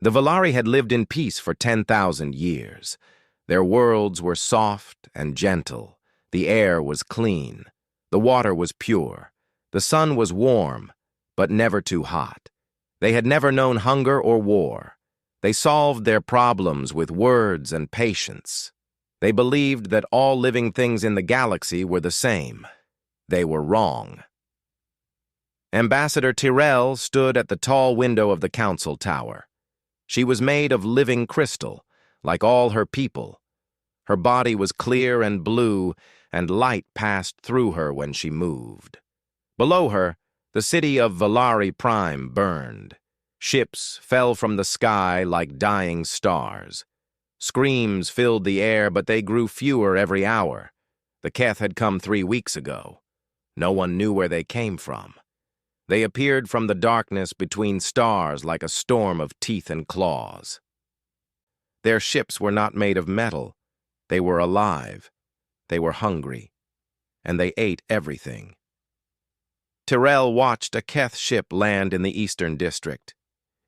The Valari had lived in peace for 10,000 years. Their worlds were soft and gentle. The air was clean. The water was pure. The sun was warm, but never too hot. They had never known hunger or war. They solved their problems with words and patience. They believed that all living things in the galaxy were the same. They were wrong. Ambassador Tyrell stood at the tall window of the council tower. She was made of living crystal, like all her people. Her body was clear and blue, and light passed through her when she moved. Below her, the city of Valari Prime burned. Ships fell from the sky like dying stars. Screams filled the air, but they grew fewer every hour. The Keth had come 3 weeks ago. No one knew where they came from. They appeared from the darkness between stars like a storm of teeth and claws. Their ships were not made of metal. They were alive. They were hungry. And they ate everything. Tyrell watched a Keth ship land in the Eastern District.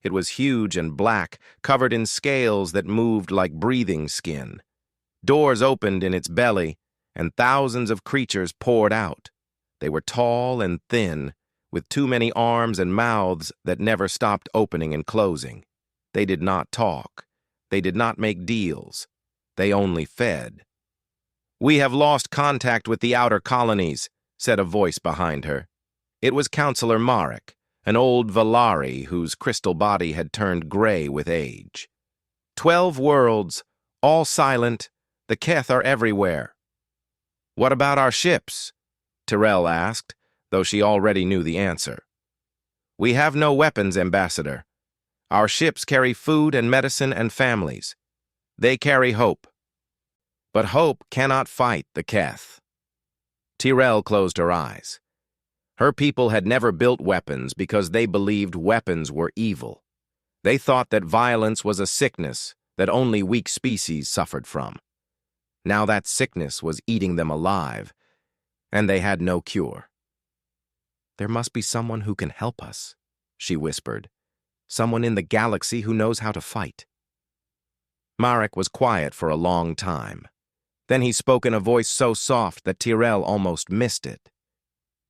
It was huge and black, covered in scales that moved like breathing skin. Doors opened in its belly, and thousands of creatures poured out. They were tall and thin, with too many arms and mouths that never stopped opening and closing. They did not talk. They did not make deals. They only fed. "We have lost contact with the outer colonies," said a voice behind her. It was Counselor Marek, an old Valari whose crystal body had turned gray with age. 12 worlds, all silent. The Keth are everywhere." "What about our ships?" Tyrell asked, though she already knew the answer. "We have no weapons, Ambassador. Our ships carry food and medicine and families. They carry hope. But hope cannot fight the Keth." Tyrell closed her eyes. Her people had never built weapons because they believed weapons were evil. They thought that violence was a sickness that only weak species suffered from. Now that sickness was eating them alive, and they had no cure. "There must be someone who can help us," she whispered. "Someone in the galaxy who knows how to fight." Marek was quiet for a long time. Then he spoke in a voice so soft that Tyrell almost missed it.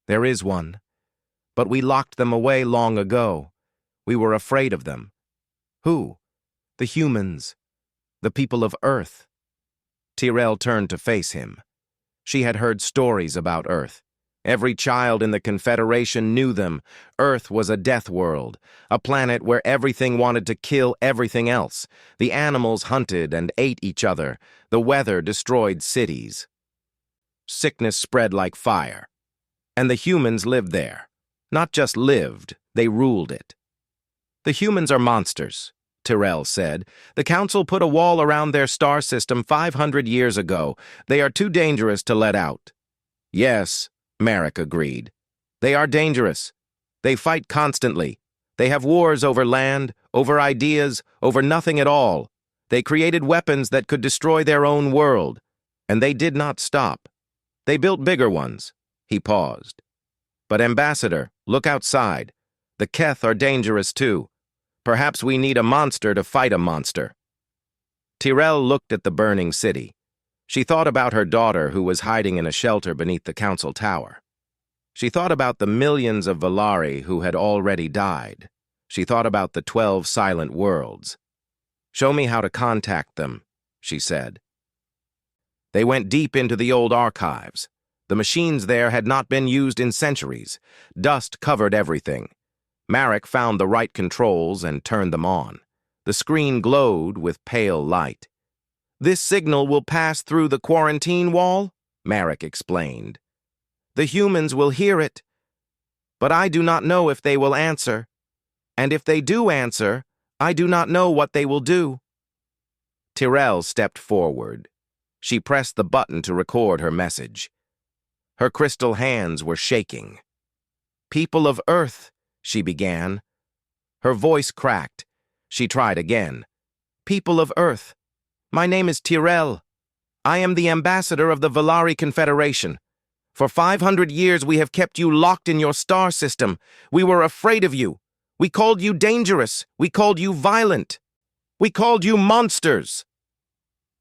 "There is one, but we locked them away long ago. We were afraid of them." "Who?" "The humans. The people of Earth." Tyrell turned to face him. She had heard stories about Earth. Every child in the Confederation knew them. Earth was a death world, a planet where everything wanted to kill everything else. The animals hunted and ate each other. The weather destroyed cities. Sickness spread like fire. And the humans lived there. Not just lived, they ruled it. "The humans are monsters," Tyrell said. "The Council put a wall around their star system 500 years ago. They are too dangerous to let out." "Yes," Marek agreed. "They are dangerous. They fight constantly. They have wars over land, over ideas, over nothing at all. They created weapons that could destroy their own world. And they did not stop. They built bigger ones." He paused. "But Ambassador, look outside. The Keth are dangerous too. Perhaps we need a monster to fight a monster." Tyrell looked at the burning city. She thought about her daughter who was hiding in a shelter beneath the council tower. She thought about the millions of Valari who had already died. She thought about the 12 silent worlds. "Show me how to contact them," she said. They went deep into the old archives. The machines there had not been used in centuries. Dust covered everything. Marek found the right controls and turned them on. The screen glowed with pale light. "This signal will pass through the quarantine wall," Marek explained. "The humans will hear it. But I do not know if they will answer. And if they do answer, I do not know what they will do." Tyrell stepped forward. She pressed the button to record her message. Her crystal hands were shaking. "People of Earth," she began. Her voice cracked. She tried again. "People of Earth, my name is Tyrell. I am the ambassador of the Valari Confederation. For 500 years we have kept you locked in your star system. We were afraid of you. We called you dangerous. We called you violent. We called you monsters.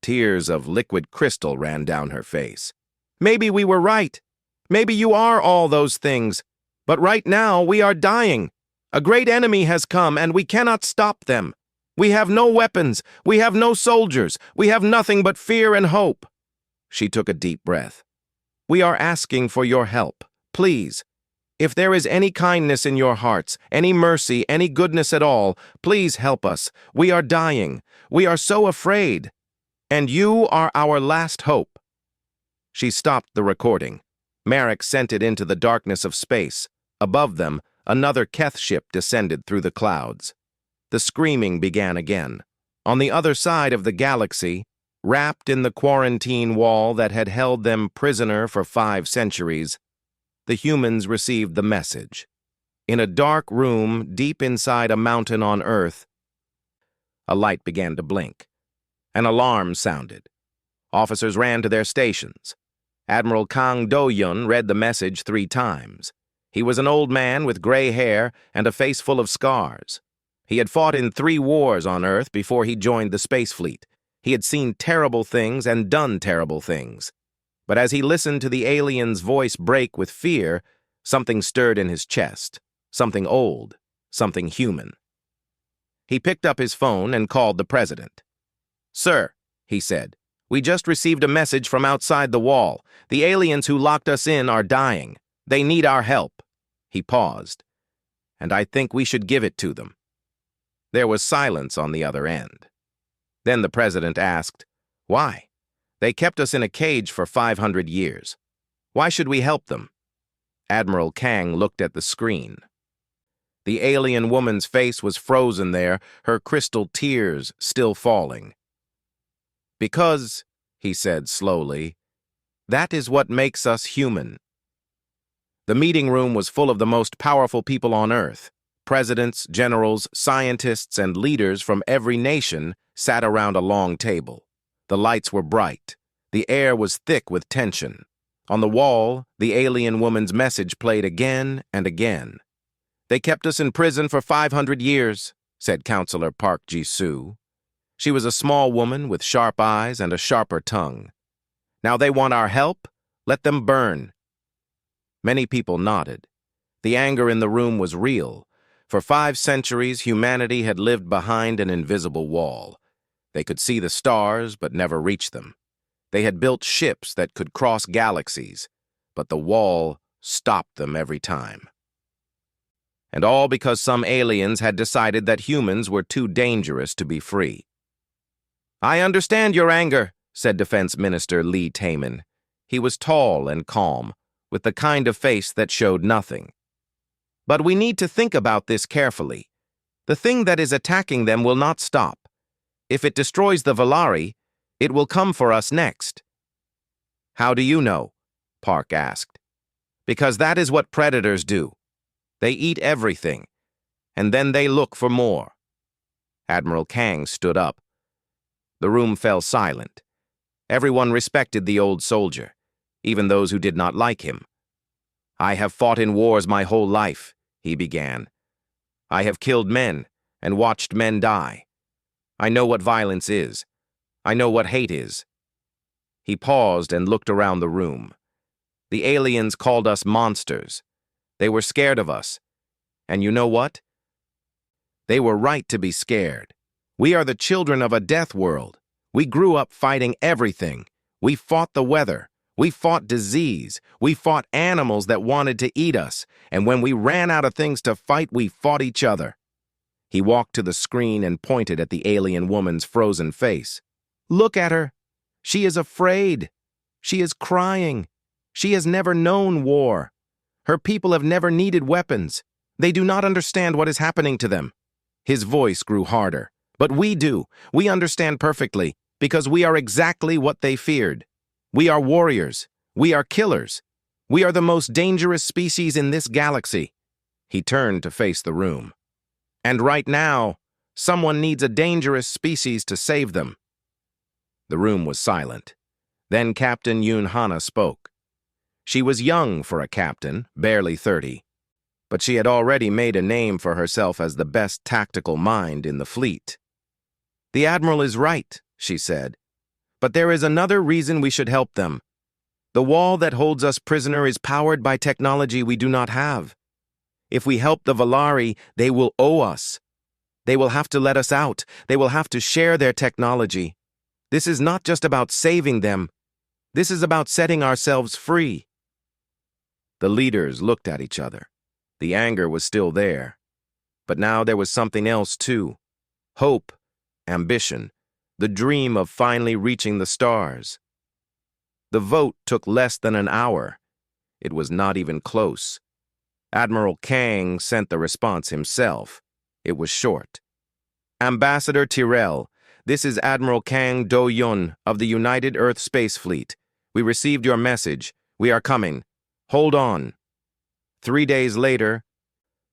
Tears of liquid crystal ran down her face. Maybe we were right. Maybe you are all those things. But right now we are dying. A great enemy has come and we cannot stop them. We have no weapons. We have no soldiers. We have nothing but fear and hope. She took a deep breath. We are asking for your help. Please. If there is any kindness in your hearts, any mercy, any goodness at all, please help us. We are dying. We are so afraid. And you are our last hope. She stopped the recording. Marek sent it into the darkness of space. Above them, another Keth ship descended through the clouds. The screaming began again. On the other side of the galaxy, wrapped in the quarantine wall that had held them prisoner for 5 centuries, the humans received the message. In a dark room deep inside a mountain on Earth, a light began to blink. An alarm sounded. Officers ran to their stations. Admiral Kang Do-yun read the message 3 times. He was an old man with gray hair and a face full of scars. He had fought in 3 wars on Earth before he joined the space fleet. He had seen terrible things and done terrible things. But as he listened to the alien's voice break with fear, something stirred in his chest. Something old. Something human. He picked up his phone and called the president. "Sir," he said, "we just received a message from outside the wall. The aliens who locked us in are dying. They need our help." He paused. "And I think we should give it to them." There was silence on the other end. Then the president asked, "Why? They kept us in a cage for 500 years. Why should we help them?" Admiral Kang looked at the screen. The alien woman's face was frozen there, her crystal tears still falling. "Because," he said slowly, "that is what makes us human." The meeting room was full of the most powerful people on Earth. Presidents, generals, scientists, and leaders from every nation sat around a long table. The lights were bright. The air was thick with tension. On the wall, the alien woman's message played again and again. "They kept us in prison for 500 years, said Counselor Park Ji-soo. She was a small woman with sharp eyes and a sharper tongue. "Now they want our help? Let them burn." Many people nodded. The anger in the room was real. For 5 centuries, humanity had lived behind an invisible wall. They could see the stars, but never reach them. They had built ships that could cross galaxies, but the wall stopped them every time. And all because some aliens had decided that humans were too dangerous to be free. "I understand your anger," said Defense Minister Lee Taman. He was tall and calm, with the kind of face that showed nothing. "But we need to think about this carefully. The thing that is attacking them will not stop. If it destroys the Valari, it will come for us next." "How do you know?" Park asked. "Because that is what predators do. They eat everything, and then they look for more." Admiral Kang stood up. The room fell silent. Everyone respected the old soldier, even those who did not like him. "I have fought in wars my whole life," he began. "I have killed men and watched men die. I know what violence is. I know what hate is." He paused and looked around the room. "The aliens called us monsters. They were scared of us. And you know what? They were right to be scared. We are the children of a death world. We grew up fighting everything. We fought the weather. We fought disease. We fought animals that wanted to eat us. And when we ran out of things to fight, we fought each other." He walked to the screen and pointed at the alien woman's frozen face. "Look at her. She is afraid. She is crying. She has never known war. Her people have never needed weapons. They do not understand what is happening to them." His voice grew harder. "But we do. We understand perfectly, because we are exactly what they feared. We are warriors. We are killers. We are the most dangerous species in this galaxy." He turned to face the room. "And right now, someone needs a dangerous species to save them." The room was silent. Then Captain Yoon Hana spoke. She was young for a captain, barely 30, but she had already made a name for herself as the best tactical mind in the fleet. "The Admiral is right," she said. "But there is another reason we should help them. The wall that holds us prisoner is powered by technology we do not have. If we help the Valari, they will owe us. They will have to let us out. They will have to share their technology. This is not just about saving them. This is about setting ourselves free." The leaders looked at each other. The anger was still there. But now there was something else too. Hope, ambition, the dream of finally reaching the stars. The vote took less than an hour. It was not even close. Admiral Kang sent the response himself. It was short. "Ambassador Tyrell, this is Admiral Kang Do-Yun of the United Earth Space Fleet. We received your message. We are coming. Hold on." 3 days later,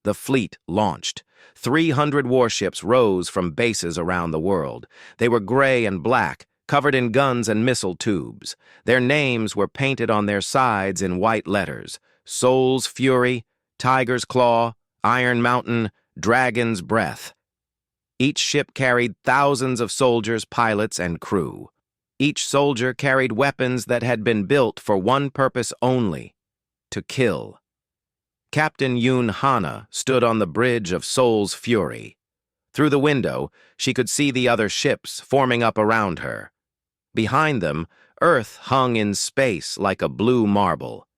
the fleet launched. 300 warships rose from bases around the world. They were gray and black, covered in guns and missile tubes. Their names were painted on their sides in white letters: Soul's Fury, Tiger's Claw, Iron Mountain, Dragon's Breath. Each ship carried thousands of soldiers, pilots, and crew. Each soldier carried weapons that had been built for one purpose only: to kill. Captain Yoon Hana stood on the bridge of Soul's Fury. Through the window, she could see the other ships forming up around her. Behind them, Earth hung in space like a blue marble.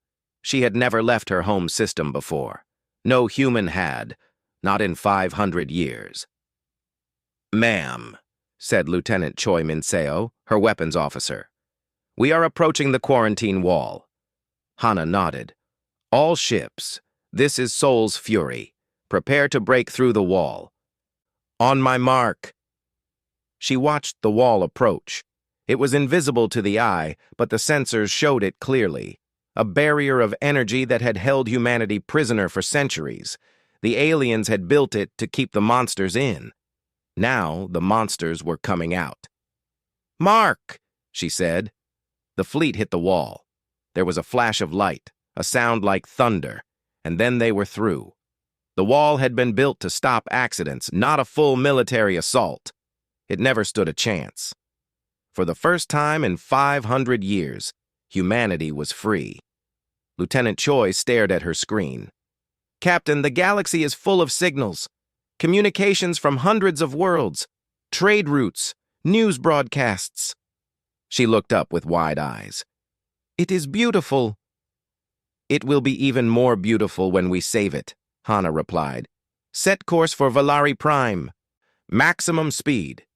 She had never left her home system before. No human had, not in 500 years. "Ma'am," said Lieutenant Choi Min-seo, her weapons officer, "we are approaching the quarantine wall." Hana nodded. "All ships, this is Soul's Fury. Prepare to break through the wall." "On my mark." She watched the wall approach. It was invisible to the eye, but the sensors showed it clearly. A barrier of energy that had held humanity prisoner for centuries. The aliens had built it to keep the monsters in. Now the monsters were coming out. "Mark," she said. The fleet hit the wall. There was a flash of light, a sound like thunder, and then they were through. The wall had been built to stop accidents, not a full military assault. It never stood a chance. For the first time in 500 years, humanity was free. Lieutenant Choi stared at her screen. "Captain, the galaxy is full of signals. Communications from hundreds of worlds, trade routes, news broadcasts." She looked up with wide eyes. "It is beautiful." "It will be even more beautiful when we save it," Hana replied. "Set course for Valari Prime. Maximum speed."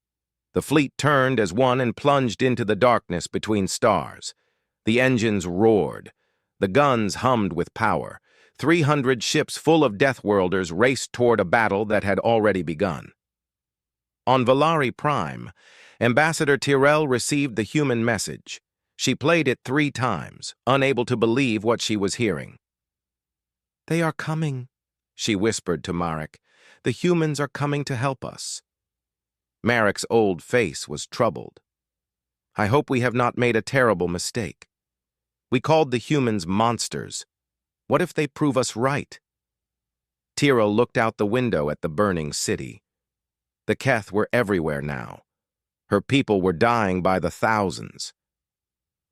The fleet turned as one and plunged into the darkness between stars. The engines roared. The guns hummed with power. 300 ships full of Deathworlders raced toward a battle that had already begun. On Valari Prime, Ambassador Tyrell received the human message. She played it 3 times, unable to believe what she was hearing. "They are coming," she whispered to Marek. "The humans are coming to help us." Marek's old face was troubled. "I hope we have not made a terrible mistake. We called the humans monsters. What if they prove us right?" Tyrell looked out the window at the burning city. The Keth were everywhere now. Her people were dying by the thousands.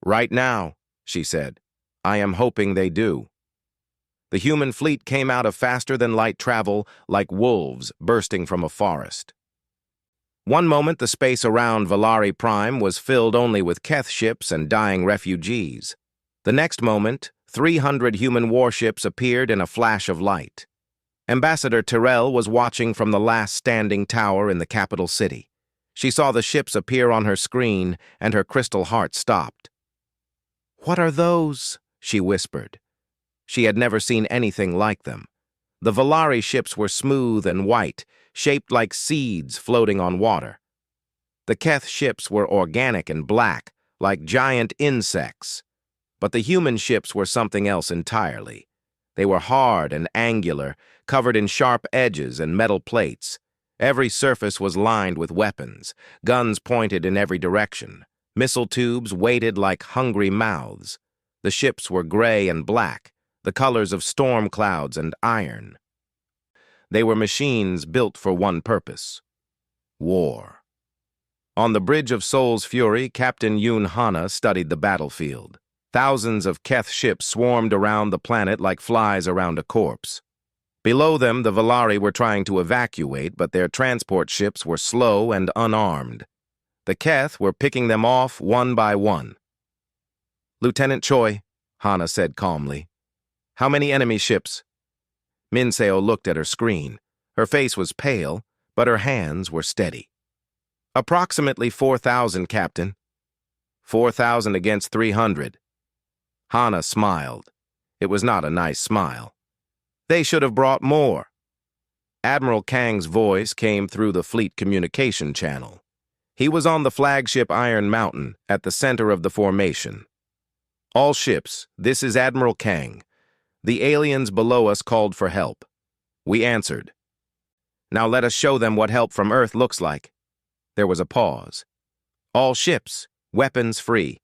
"Right now," she said, "I am hoping they do." The human fleet came out of faster-than-light travel like wolves bursting from a forest. One moment, the space around Valari Prime was filled only with Keth ships and dying refugees. The next moment, 300 human warships appeared in a flash of light. Ambassador Tyrell was watching from the last standing tower in the capital city. She saw the ships appear on her screen, and her crystal heart stopped. "What are those?" she whispered. She had never seen anything like them. The Valari ships were smooth and white, shaped like seeds floating on water. The Keth ships were organic and black, like giant insects. But the human ships were something else entirely. They were hard and angular, covered in sharp edges and metal plates. Every surface was lined with weapons, guns pointed in every direction. Missile tubes waited like hungry mouths. The ships were gray and black, the colors of storm clouds and iron. They were machines built for one purpose: war. On the bridge of Sol's Fury, Captain Yoon Hana studied the battlefield. Thousands of Keth ships swarmed around the planet like flies around a corpse. Below them, the Valari were trying to evacuate, but their transport ships were slow and unarmed. The Keth were picking them off one by one. "Lieutenant Choi," Hana said calmly. "How many enemy ships?" Minseo looked at her screen. Her face was pale, but her hands were steady. "Approximately 4,000, Captain." 4,000 against 300. Hana smiled. It was not a nice smile. "They should have brought more." Admiral Kang's voice came through the fleet communication channel. He was on the flagship Iron Mountain at the center of the formation. "All ships, this is Admiral Kang. The aliens below us called for help. We answered. Now let us show them what help from Earth looks like." There was a pause. "All ships, weapons free."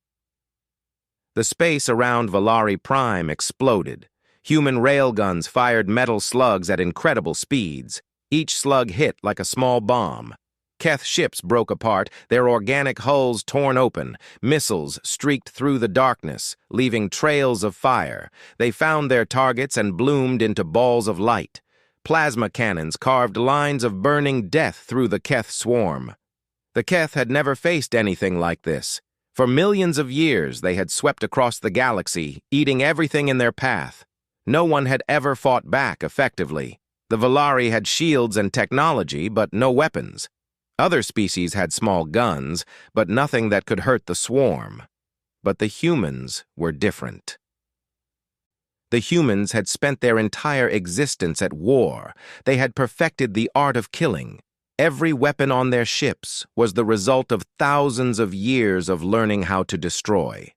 The space around Valari Prime exploded. Human railguns fired metal slugs at incredible speeds. Each slug hit like a small bomb. Keth ships broke apart, their organic hulls torn open. Missiles streaked through the darkness, leaving trails of fire. They found their targets and bloomed into balls of light. Plasma cannons carved lines of burning death through the Keth swarm. The Keth had never faced anything like this. For millions of years, they had swept across the galaxy, eating everything in their path. No one had ever fought back effectively. The Valari had shields and technology, but no weapons. Other species had small guns, but nothing that could hurt the swarm. But the humans were different. The humans had spent their entire existence at war. They had perfected the art of killing. Every weapon on their ships was the result of thousands of years of learning how to destroy.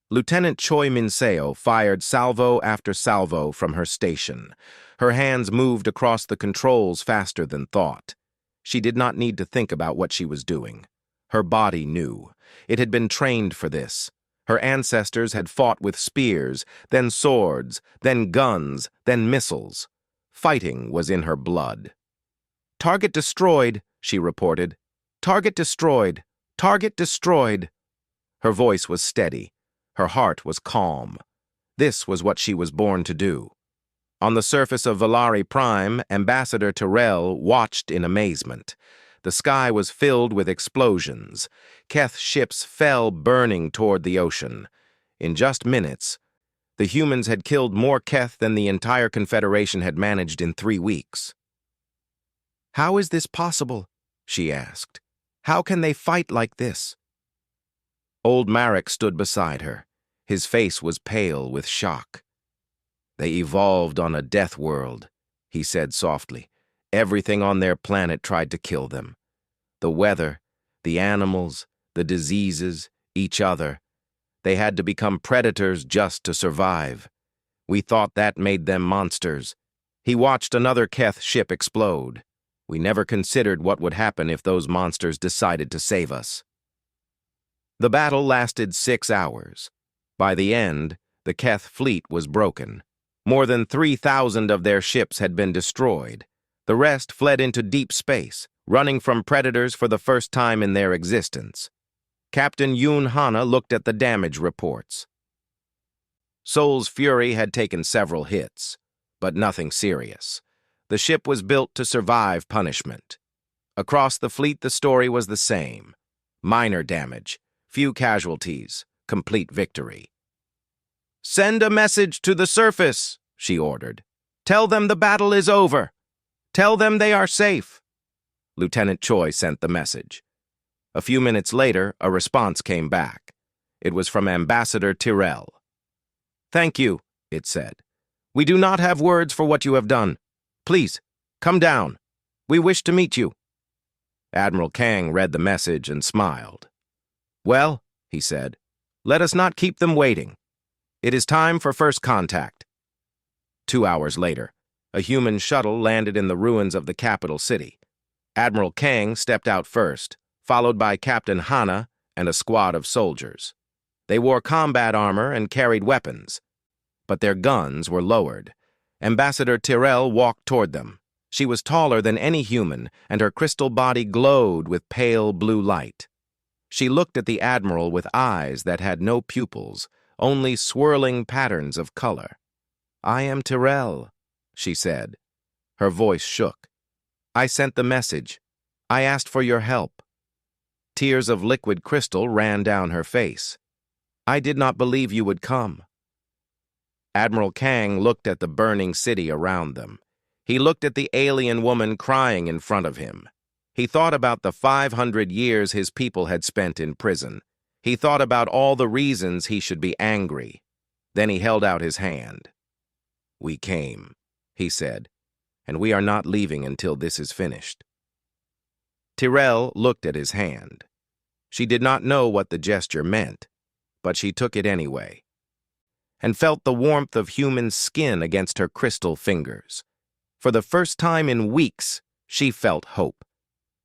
Lieutenant Choi Minseo fired salvo after salvo from her station. Her hands moved across the controls faster than thought. She did not need to think about what she was doing. Her body knew. It had been trained for this. Her ancestors had fought with spears, then swords, then guns, then missiles. Fighting was in her blood. "Target destroyed," she reported. "Target destroyed. Target destroyed." Her voice was steady. Her heart was calm. This was what she was born to do. On the surface of Valari Prime, Ambassador Tyrell watched in amazement. The sky was filled with explosions. Keth ships fell burning toward the ocean. In just minutes, the humans had killed more Keth than the entire Confederation had managed in 3 weeks. "How is this possible?" she asked. "How can they fight like this?" Old Marek stood beside her. His face was pale with shock. "They evolved on a death world," he said softly. "Everything on their planet tried to kill them. The weather, the animals, the diseases, each other. They had to become predators just to survive. We thought that made them monsters." He watched another Keth ship explode. "We never considered what would happen if those monsters decided to save us." The battle lasted 6 hours. By the end, the Keth fleet was broken. More than 3,000 of their ships had been destroyed. The rest fled into deep space, running from predators for the first time in their existence. Captain Yoon Hana looked at the damage reports. Sol's Fury had taken several hits, but nothing serious. The ship was built to survive punishment. Across the fleet, the story was the same. Minor damage, few casualties, complete victory. "Send a message to the surface," she ordered. "Tell them the battle is over. Tell them they are safe." Lieutenant Choi sent the message. A few minutes later, a response came back. It was from Ambassador Tyrell. "Thank you," it said. "We do not have words for what you have done. Please, come down. We wish to meet you." Admiral Kang read the message and smiled. "Well," he said, "let us not keep them waiting. It is time for first contact." 2 hours later, a human shuttle landed in the ruins of the capital city. Admiral Kang stepped out first, followed by Captain Hana and a squad of soldiers. They wore combat armor and carried weapons, but their guns were lowered. Ambassador Tyrell walked toward them. She was taller than any human, and her crystal body glowed with pale blue light. She looked at the Admiral with eyes that had no pupils, only swirling patterns of color. "I am Tyrell," she said. Her voice shook. "I sent the message. I asked for your help." Tears of liquid crystal ran down her face. "I did not believe you would come." Admiral Kang looked at the burning city around them. He looked at the alien woman crying in front of him. He thought about the 500 years his people had spent in prison. He thought about all the reasons he should be angry. Then he held out his hand. "We came," he said, "and we are not leaving until this is finished." Tyrell looked at his hand. She did not know what the gesture meant, but she took it anyway, and felt the warmth of human skin against her crystal fingers. For the first time in weeks, she felt hope.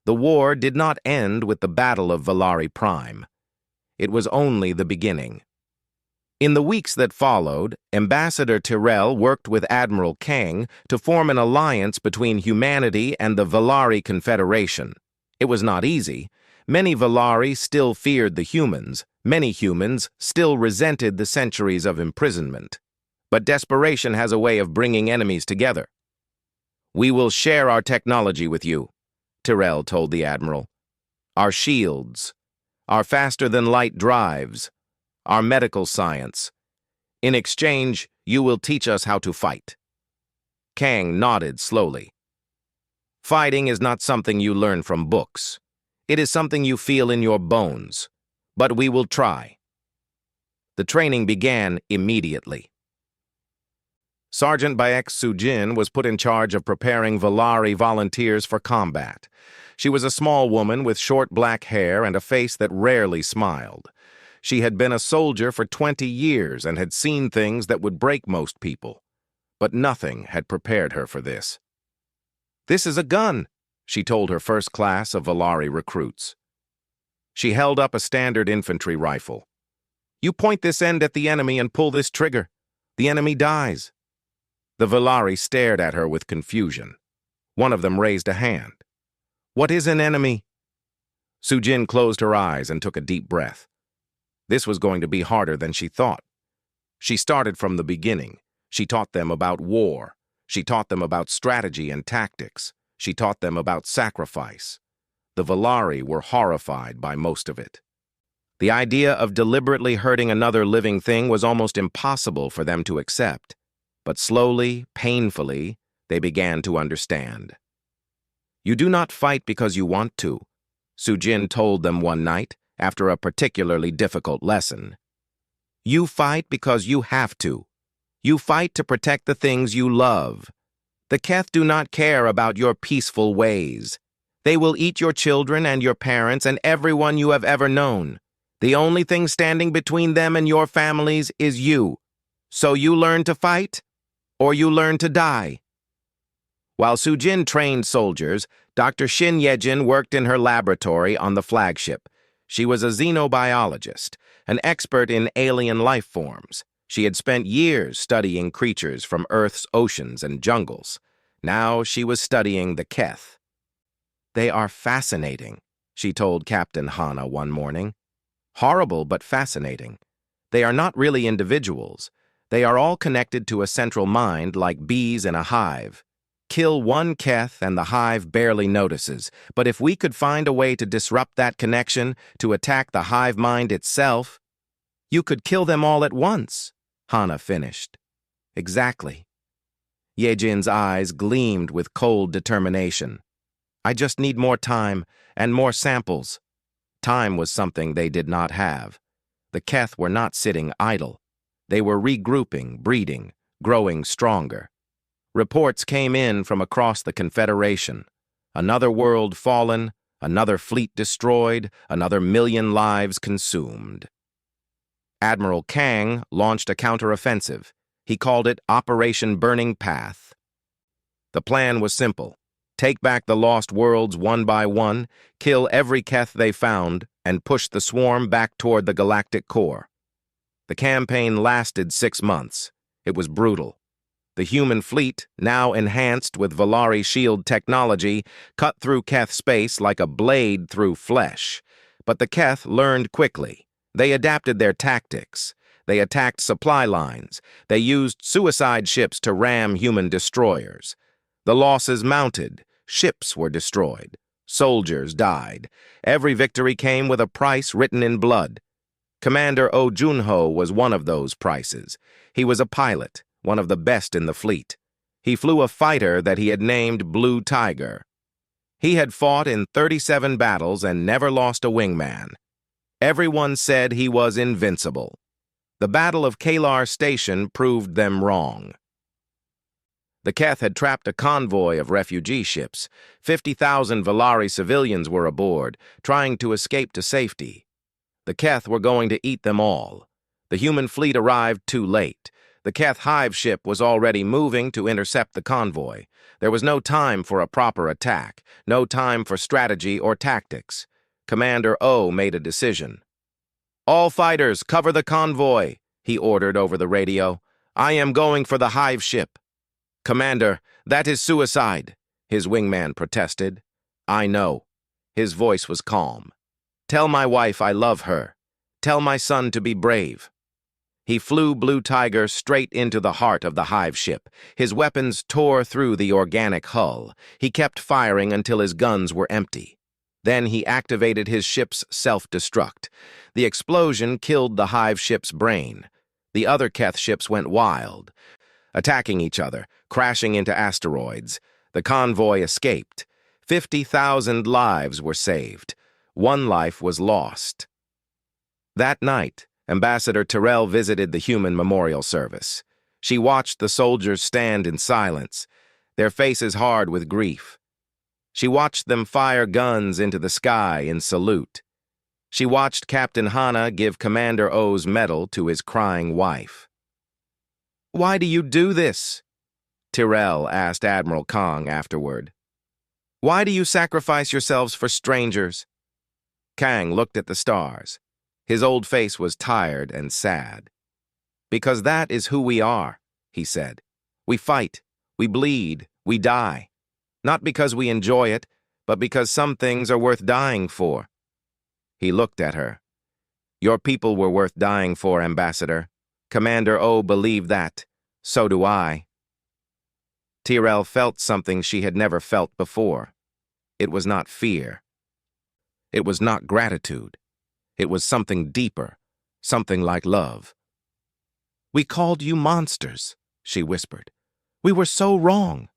The war did not end with the Battle of Valari Prime. It was only the beginning. In the weeks that followed, Ambassador Tyrell worked with Admiral Kang to form an alliance between humanity and the Valari Confederation. It was not easy. Many Valari still feared the humans. Many humans still resented the centuries of imprisonment. But desperation has a way of bringing enemies together. "We will share our technology with you," Tyrell told the Admiral. "Our shields, our faster-than-light drives, our medical science. In exchange, you will teach us how to fight." Kang nodded slowly. "Fighting is not something you learn from books. It is something you feel in your bones. But we will try." The training began immediately. Sergeant Baek Sujin was put in charge of preparing Valari volunteers for combat. She was a small woman with short black hair and a face that rarely smiled. She had been a soldier for 20 years and had seen things that would break most people. But nothing had prepared her for this. "This is a gun," she told her first class of Valari recruits. She held up a standard infantry rifle. "You point this end at the enemy and pull this trigger. The enemy dies." The Valari stared at her with confusion. One of them raised a hand. "What is an enemy?" Sujin closed her eyes and took a deep breath. This was going to be harder than she thought. She started from the beginning. She taught them about war. She taught them about strategy and tactics. She taught them about sacrifice. The Valari were horrified by most of it. The idea of deliberately hurting another living thing was almost impossible for them to accept. But slowly, painfully, they began to understand. "You do not fight because you want to," Sujin told them one night after a particularly difficult lesson. "You fight because you have to. You fight to protect the things you love. The Keth do not care about your peaceful ways. They will eat your children and your parents and everyone you have ever known. The only thing standing between them and your families is you. So you learn to fight, or you learn to die." While Sujin trained soldiers, Dr. Shin Yejin worked in her laboratory on the flagship. She was a xenobiologist, an expert in alien life forms. She had spent years studying creatures from Earth's oceans and jungles. Now she was studying the Keth. "They are fascinating," she told Captain Hana one morning. "Horrible but fascinating. They are not really individuals. They are all connected to a central mind like bees in a hive. Kill one Keth and the hive barely notices, but if we could find a way to disrupt that connection, to attack the hive mind itself, you could kill them all at once," Hana finished. "Exactly." Yejin's eyes gleamed with cold determination. "I just need more time and more samples." Time was something they did not have. The Keth were not sitting idle. They were regrouping, breeding, growing stronger. Reports came in from across the Confederation. Another world fallen, another fleet destroyed, another million lives consumed. Admiral Kang launched a counteroffensive. He called it Operation Burning Path. The plan was simple. Take back the lost worlds one by one, kill every Keth they found, and push the swarm back toward the galactic core. The campaign lasted 6 months. It was brutal. The human fleet, now enhanced with Valari shield technology, cut through Keth space like a blade through flesh. But the Keth learned quickly. They adapted their tactics. They attacked supply lines. They used suicide ships to ram human destroyers. The losses mounted. Ships were destroyed. Soldiers died. Every victory came with a price written in blood. Commander Oh Junho was one of those prices. He was a pilot, one of the best in the fleet. He flew a fighter that he had named Blue Tiger. He had fought in 37 battles and never lost a wingman. Everyone said he was invincible. The Battle of Kalar Station proved them wrong. The Keth had trapped a convoy of refugee ships. 50,000 Valari civilians were aboard, trying to escape to safety. The Keth were going to eat them all. The human fleet arrived too late. The Keth hive ship was already moving to intercept the convoy. There was no time for a proper attack, no time for strategy or tactics. Commander O made a decision. "All fighters, cover the convoy," he ordered over the radio. "I am going for the hive ship." "Commander, that is suicide," his wingman protested. "I know." His voice was calm. "Tell my wife I love her. Tell my son to be brave." He flew Blue Tiger straight into the heart of the hive ship. His weapons tore through the organic hull. He kept firing until his guns were empty. Then he activated his ship's self-destruct. The explosion killed the hive ship's brain. The other Keth ships went wild, attacking each other, crashing into asteroids. The convoy escaped. 50,000 lives were saved. One life was lost. That night, Ambassador Tyrell visited the Human Memorial Service. She watched the soldiers stand in silence, their faces hard with grief. She watched them fire guns into the sky in salute. She watched Captain Hana give Commander O's medal to his crying wife. "Why do you do this?" Tyrell asked Admiral Kang afterward. "Why do you sacrifice yourselves for strangers?" Kang looked at the stars. His old face was tired and sad. "Because that is who we are," he said. "We fight, we bleed, we die. Not because we enjoy it, but because some things are worth dying for." He looked at her. "Your people were worth dying for, Ambassador. Commander O believed that. So do I." Tyrell felt something she had never felt before. It was not fear. It was not gratitude. It was something deeper, something like love. "We called you monsters," she whispered. "We were so wrong."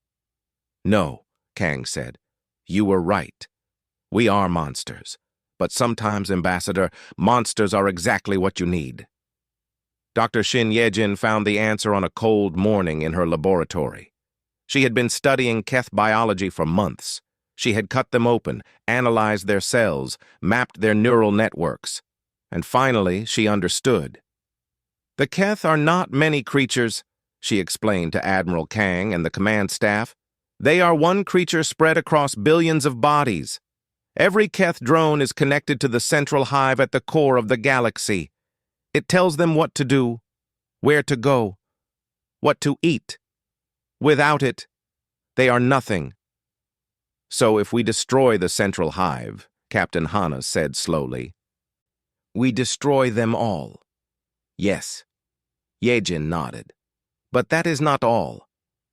"No," Kang said. "You were right. We are monsters. But sometimes, Ambassador, monsters are exactly what you need." Dr. Shin Yejin found the answer on a cold morning in her laboratory. She had been studying Keth biology for months. She had cut them open, analyzed their cells, mapped their neural networks. And finally, she understood. "The Keth are not many creatures," she explained to Admiral Kang and the command staff. "They are one creature spread across billions of bodies. Every Keth drone is connected to the central hive at the core of the galaxy. It tells them what to do, where to go, what to eat. Without it, they are nothing." "So if we destroy the central hive," Captain Hana said slowly, "we destroy them all." "Yes." Yejin nodded. "But that is not all.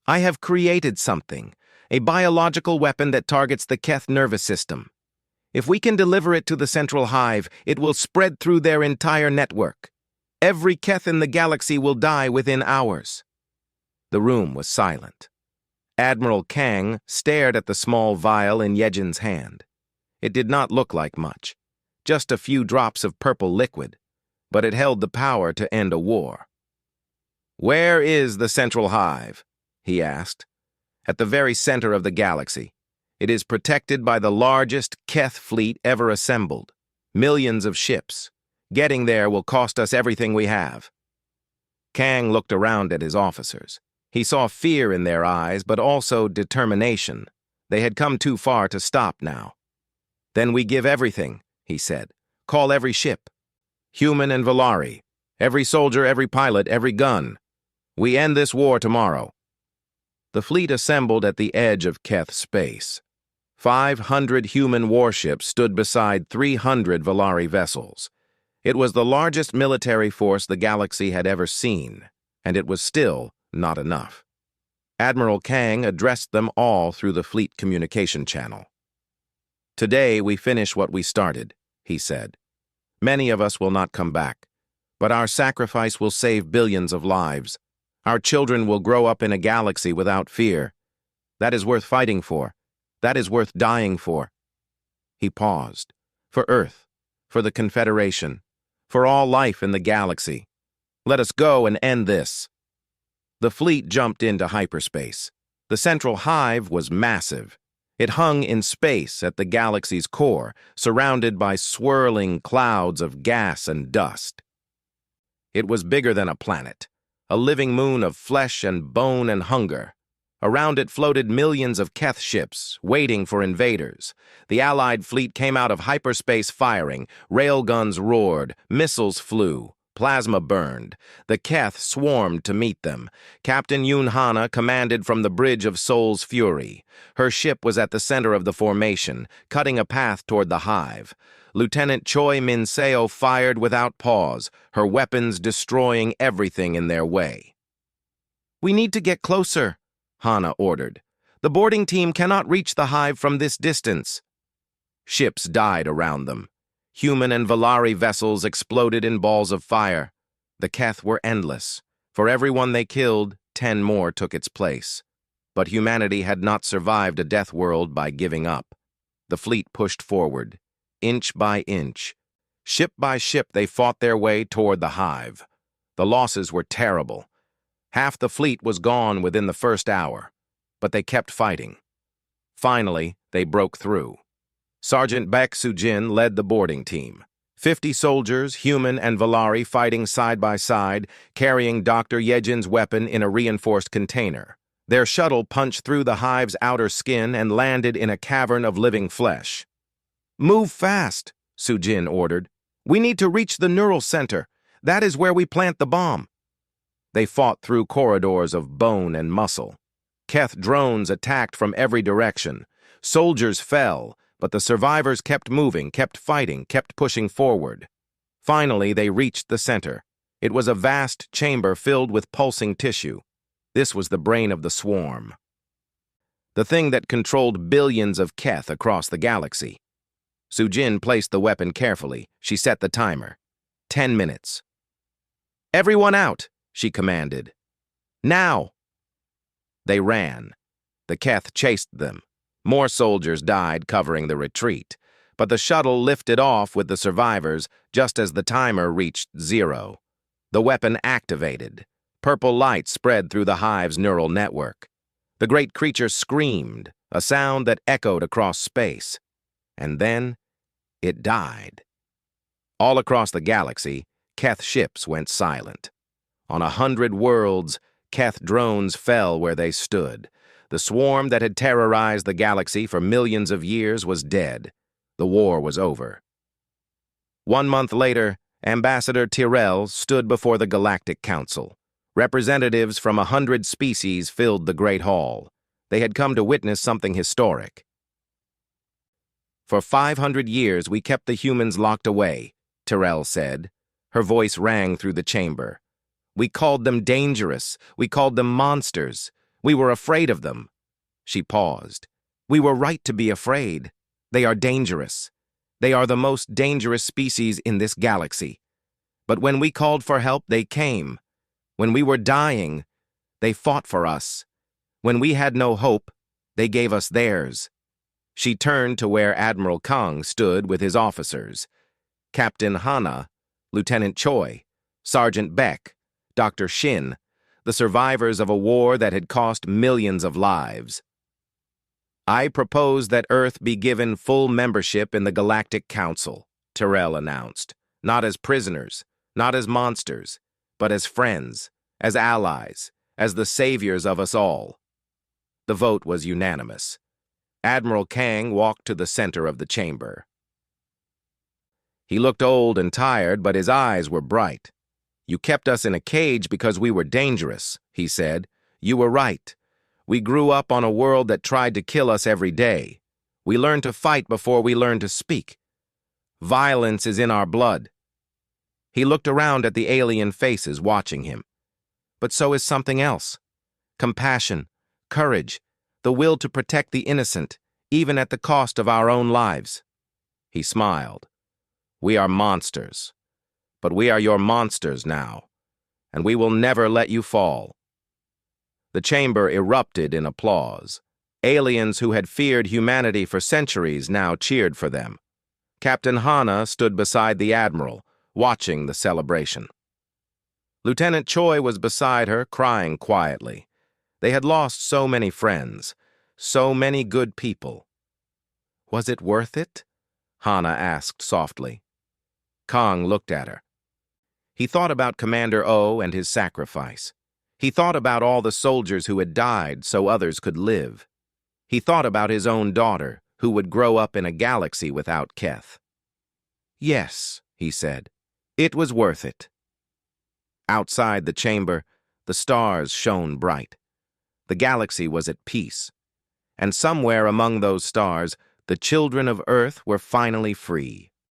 I have created something, a biological weapon that targets the Keth nervous system. If we can deliver it to the central hive, it will spread through their entire network. Every Keth in the galaxy will die within hours." The room was silent. Admiral Kang stared at the small vial in Yejin's hand. It did not look like much, just a few drops of purple liquid, but it held the power to end a war. "Where is the central hive?" he asked. "At the very center of the galaxy. It is protected by the largest Keth fleet ever assembled. Millions of ships. Getting there will cost us everything we have." Kang looked around at his officers. He saw fear in their eyes, but also determination. They had come too far to stop now. "Then we give everything," he said. "Call every ship. Human and Valari. Every soldier, every pilot, every gun. We end this war tomorrow. The fleet assembled at the edge of Keth space. 500 human warships stood beside 300 Valari vessels. It was the largest military force the galaxy had ever seen, and it was still not enough. Admiral Kang addressed them all through the fleet communication channel. "Today we finish what we started," he said. "Many of us will not come back, but our sacrifice will save billions of lives. Our children will grow up in a galaxy without fear. That is worth fighting for. That is worth dying for." He paused. "For Earth, for the Confederation, for all life in the galaxy. Let us go and end this." The fleet jumped into hyperspace. The central hive was massive. It hung in space at the galaxy's core, surrounded by swirling clouds of gas and dust. It was bigger than a planet, a living moon of flesh and bone and hunger. Around it floated millions of Keth ships, waiting for invaders. The Allied fleet came out of hyperspace firing, railguns roared, missiles flew, plasma burned. The Keth swarmed to meet them. Captain Yoon Hana commanded from the bridge of Soul's Fury. Her ship was at the center of the formation, cutting a path toward the hive. Lieutenant Choi Min-seo fired without pause, her weapons destroying everything in their way. "We need to get closer," Hana ordered. "The boarding team cannot reach the hive from this distance." Ships died around them. Human and Valari vessels exploded in balls of fire. The Keth were endless. For every one they killed, 10 more took its place. But humanity had not survived a death world by giving up. The fleet pushed forward, inch by inch. Ship by ship they fought their way toward the hive. The losses were terrible. Half the fleet was gone within the first hour, but they kept fighting. Finally, they broke through. Sergeant Baek Soo-jin led the boarding team. 50 soldiers, human and Valari, fighting side by side, carrying Dr. Yejin's weapon in a reinforced container. Their shuttle punched through the hive's outer skin and landed in a cavern of living flesh. "Move fast," Soo-jin ordered. "We need to reach the neural center. That is where we plant the bomb." They fought through corridors of bone and muscle. Keth drones attacked from every direction. Soldiers fell, but the survivors kept moving, kept fighting, kept pushing forward. Finally, they reached the center. It was a vast chamber filled with pulsing tissue. This was the brain of the swarm, the thing that controlled billions of Keth across the galaxy. Soo-jin placed the weapon carefully. She set the timer. 10 minutes. "Everyone out," she commanded. "Now!" They ran. The Keth chased them. More soldiers died covering the retreat, but the shuttle lifted off with the survivors just as the timer reached 0. The weapon activated. Purple light spread through the hive's neural network. The great creature screamed, a sound that echoed across space. And then, it died. All across the galaxy, Keth ships went silent. On 100 worlds, Keth drones fell where they stood. The swarm that had terrorized the galaxy for millions of years was dead. The war was over. 1 month later, Ambassador Tyrell stood before the Galactic Council. Representatives from 100 species filled the Great Hall. They had come to witness something historic. "For 500 years we kept the humans locked away," Tyrell said. Her voice rang through the chamber. "We called them dangerous. We called them monsters. We were afraid of them." She paused. "We were right to be afraid. They are dangerous. They are the most dangerous species in this galaxy. But when we called for help, they came. When we were dying, they fought for us. When we had no hope, they gave us theirs." She turned to where Admiral Kang stood with his officers. Captain Hana, Lieutenant Choi, Sergeant Baek, Dr. Shin, the survivors of a war that had cost millions of lives. "I propose that Earth be given full membership in the Galactic Council," Tyrell announced. "Not as prisoners, not as monsters, but as friends, as allies, as the saviors of us all." The vote was unanimous. Admiral Kang walked to the center of the chamber. He looked old and tired, but his eyes were bright. "You kept us in a cage because we were dangerous," he said. "You were right. We grew up on a world that tried to kill us every day. We learned to fight before we learned to speak. Violence is in our blood." He looked around at the alien faces watching him. But so is something else. Compassion, courage, the will to protect the innocent, even at the cost of our own lives. He smiled. "We are monsters. But we are your monsters now, and we will never let you fall." The chamber erupted in applause. Aliens who had feared humanity for centuries now cheered for them. Captain Hana stood beside the Admiral, watching the celebration. Lieutenant Choi was beside her, crying quietly. They had lost so many friends, so many good people. "Was it worth it?" Hana asked softly. Kang looked at her. He thought about Commander O and his sacrifice. He thought about all the soldiers who had died so others could live. He thought about his own daughter, who would grow up in a galaxy without Keth. "Yes," he said, "it was worth it." Outside the chamber, the stars shone bright. The galaxy was at peace. And somewhere among those stars, the children of Earth were finally free.